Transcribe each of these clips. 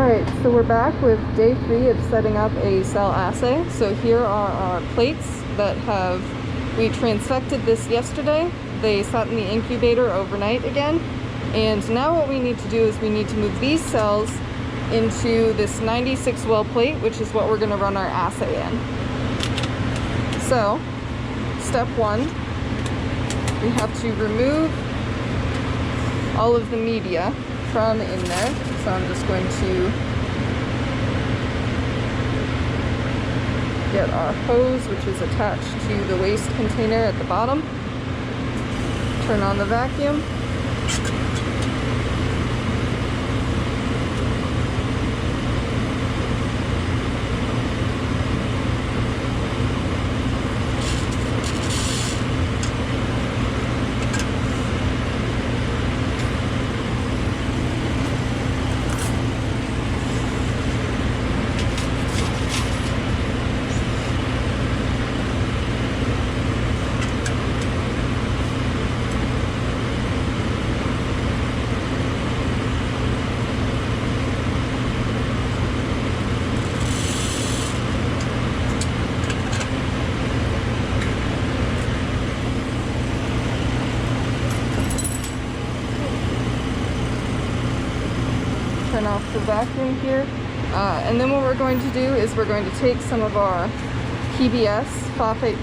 Alright, so we're back with day 3 of setting up a cell assay. So here are our plates that we transfected this yesterday. They sat in the incubator overnight again. And now what we need to do is we need to move these cells into this 96 well plate, which is what we're going to run our assay in. So, step 1, we have to remove all of the media from in there. So I'm just going to get our hose, which is attached to the waste container at the bottom. Turn on the vacuum. Turn off the vacuum here. And then what we're going to do is we're going to take some of our PBS, phosphate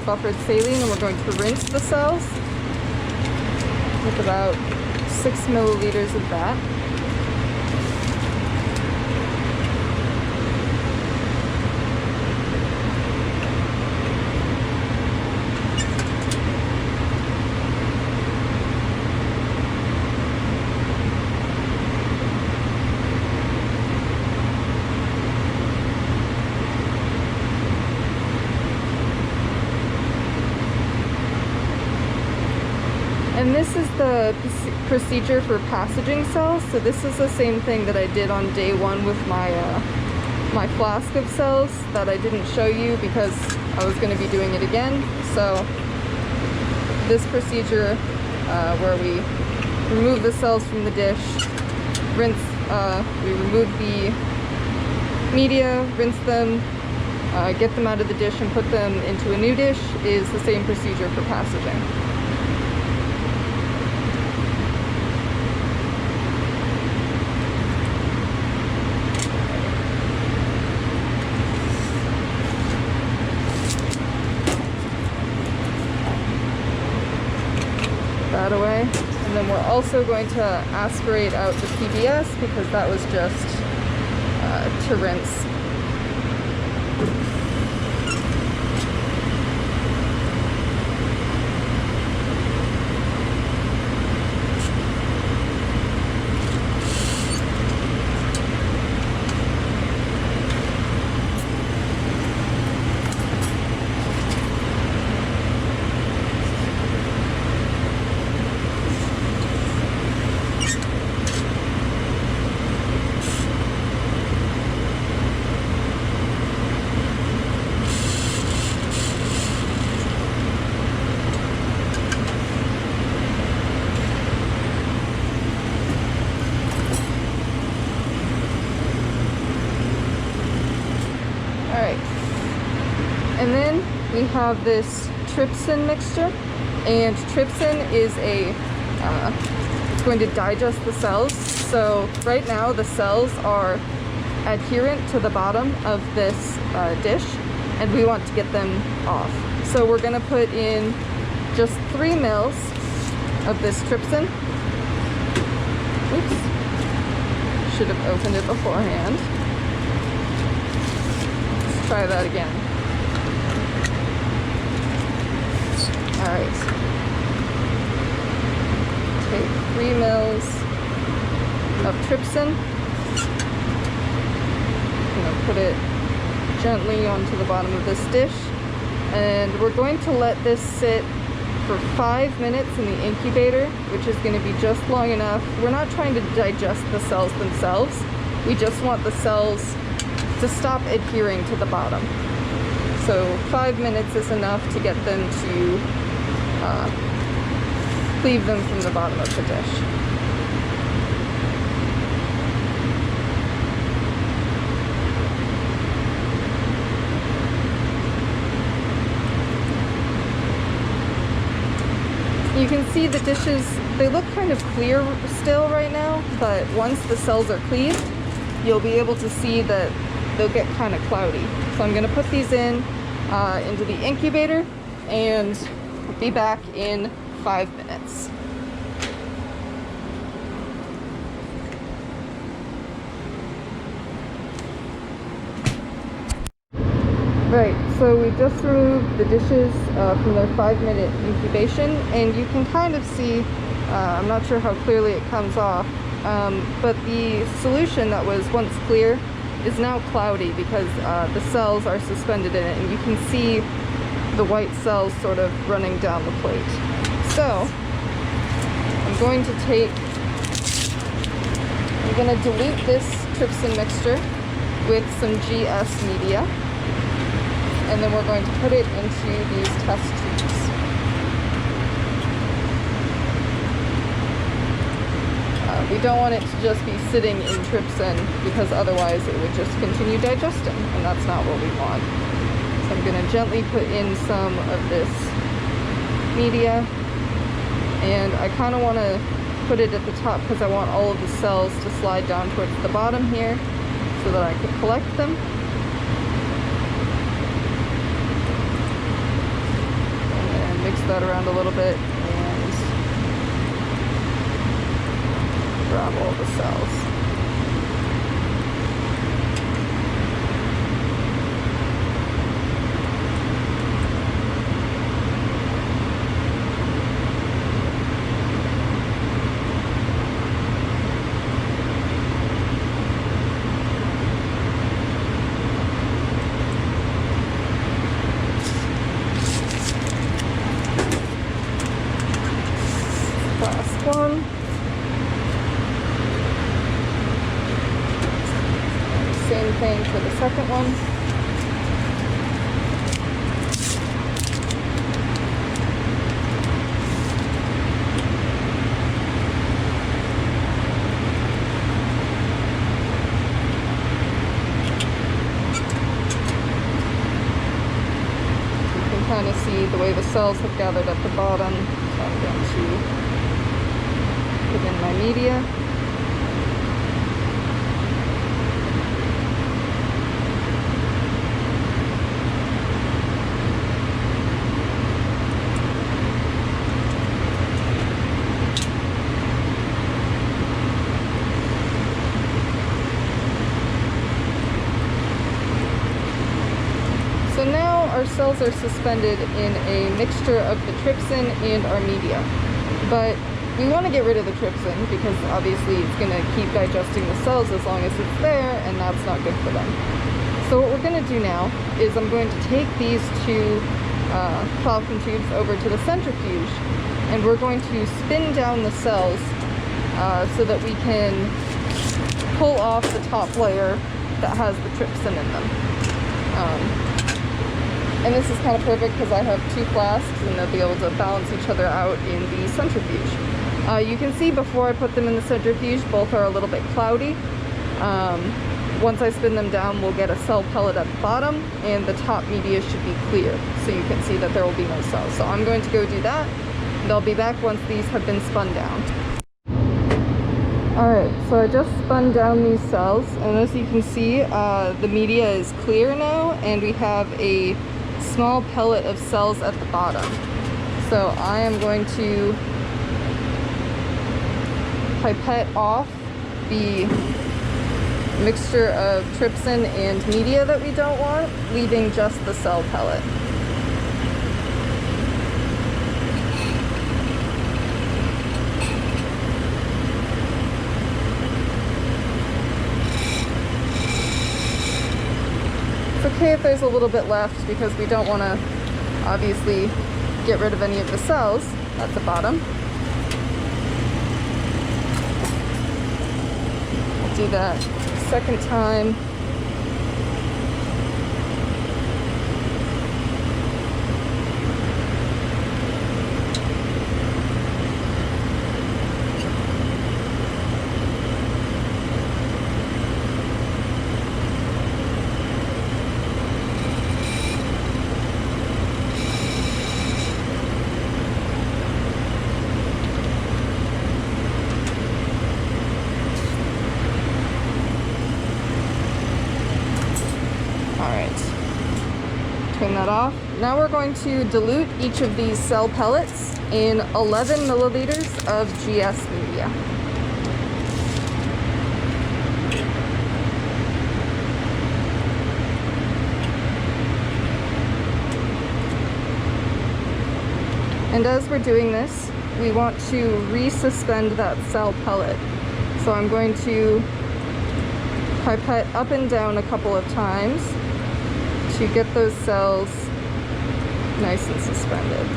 buffered saline, and we're going to rinse the cells with about 6 milliliters of that. And this is the procedure for passaging cells. So this is the same thing that I did on day 1 with my my flask of cells that I didn't show you because I was going to be doing it again. So this procedure where we remove the cells from the dish, rinse, we remove the media, rinse them, get them out of the dish and put them into a new dish is the same procedure for passaging. That away, and then we're also going to aspirate out the PBS because that was just to rinse. And then we have this trypsin mixture, and trypsin is it's going to digest the cells. So right now the cells are adherent to the bottom of this dish, and we want to get them off. So we're going to put in just 3 mils of this trypsin. Oops, should have opened it beforehand. Let's try that again. Alright, take 3 mils of trypsin. I'm going to put it gently onto the bottom of this dish, and we're going to let this sit for 5 minutes in the incubator, which is going to be just long enough. We're not trying to digest the cells themselves, we just want the cells to stop adhering to the bottom. So 5 minutes is enough to get them to cleave them from the bottom of the dish. can see the dishes, they look kind of clear still right now, but once the cells are cleaved, you'll be able to see that they'll get kind of cloudy. So I'm going to put these in into the incubator and be back in 5 minutes. Right, so we just removed the dishes from their 5-minute incubation, and you can kind of see, I'm not sure how clearly it comes off, but the solution that was once clear is now cloudy because the cells are suspended in it, and you can see the white cells sort of running down the plate. So I'm going to dilute this trypsin mixture with some GS media, and then we're going to put it into these test tubes. We don't want it to just be sitting in trypsin because otherwise it would just continue digesting, and that's not what we want. So I'm going to gently put in some of this media, and I kind of want to put it at the top because I want all of the cells to slide down towards the bottom here so that I can collect them. And mix that around a little bit and grab all the cells. Last one. Same thing for the second one. You can kind of see the way the cells have gathered at the bottom, so I'm going to put in my media. So now our cells are suspended in a mixture of the trypsin and our media, but we want to get rid of the trypsin because obviously it's going to keep digesting the cells as long as it's there, and that's not good for them. So what we're going to do now is I'm going to take these two falcon tubes over to the centrifuge, and we're going to spin down the cells so that we can pull off the top layer that has the trypsin in them. And this is kind of perfect because I have two flasks and they'll be able to balance each other out in the centrifuge. You can see before I put them in the centrifuge, both are a little bit cloudy. Once I spin them down, we'll get a cell pellet at the bottom, and the top media should be clear, so you can see that there will be no cells. So I'm going to go do that, and I'll be back once these have been spun down. Alright, so I just spun down these cells, and as you can see, the media is clear now, and we have a small pellet of cells at the bottom. So I am going to pipette off the mixture of trypsin and media that we don't want, leaving just the cell pellet. It's okay if there's a little bit left because we don't want to obviously get rid of any of the cells at the bottom. Do that second time. that off. Now we're going to dilute each of these cell pellets in 11 milliliters of GS media. And as we're doing this, we want to resuspend that cell pellet. So I'm going to pipette up and down a couple of times to get those cells nice and suspended.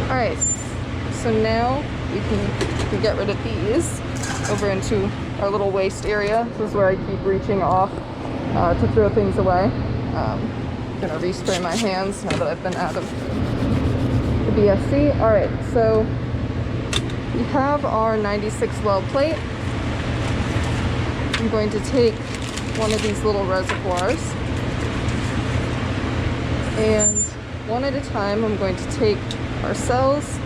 Alright, so now we can get rid of these over into our little waste area. This is where I keep reaching off to throw things away. I'm gonna respray my hands now that I've been out of the BSC. Alright, so we have our 96 well plate. I'm going to take one of these little reservoirs, and one at a time I'm going to take our cells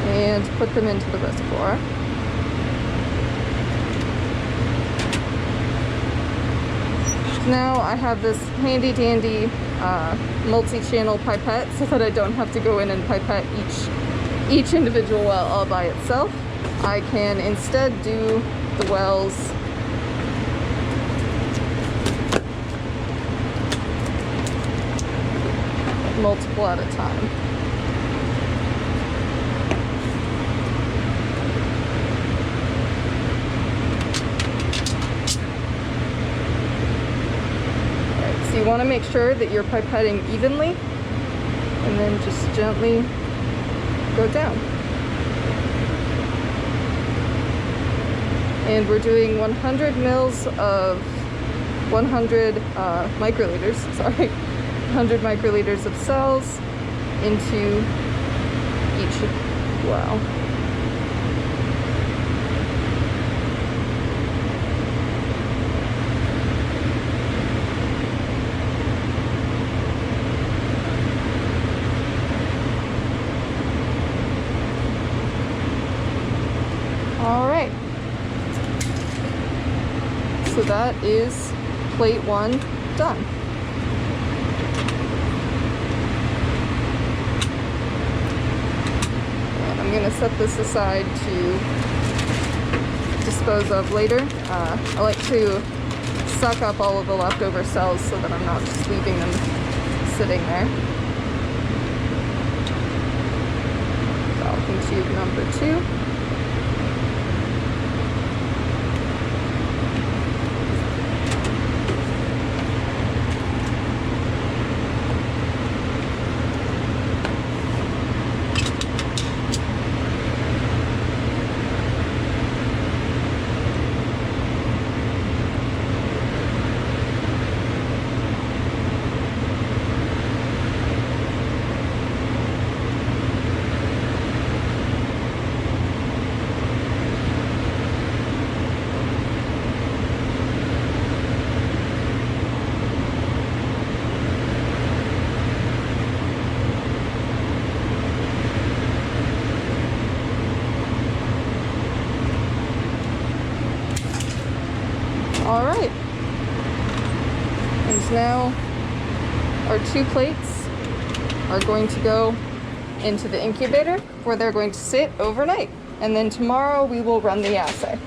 and put them into the reservoir. Now I have this handy dandy multi-channel pipette so that I don't have to go in and pipette each individual well all by itself. I can instead do the wells multiple at a time. Alright, so you want to make sure that you're pipetting evenly and then just gently go down. And we're doing 100 mils of 100 microliters, sorry. 100 microliters of cells into each well. All right. So that is plate 1 done. I'm going to set this aside to dispose of later. I like to suck up all of the leftover cells so that I'm not just leaving them sitting there. Falcon tube number 2. All right. And now our 2 plates are going to go into the incubator where they're going to sit overnight. And then tomorrow we will run the assay.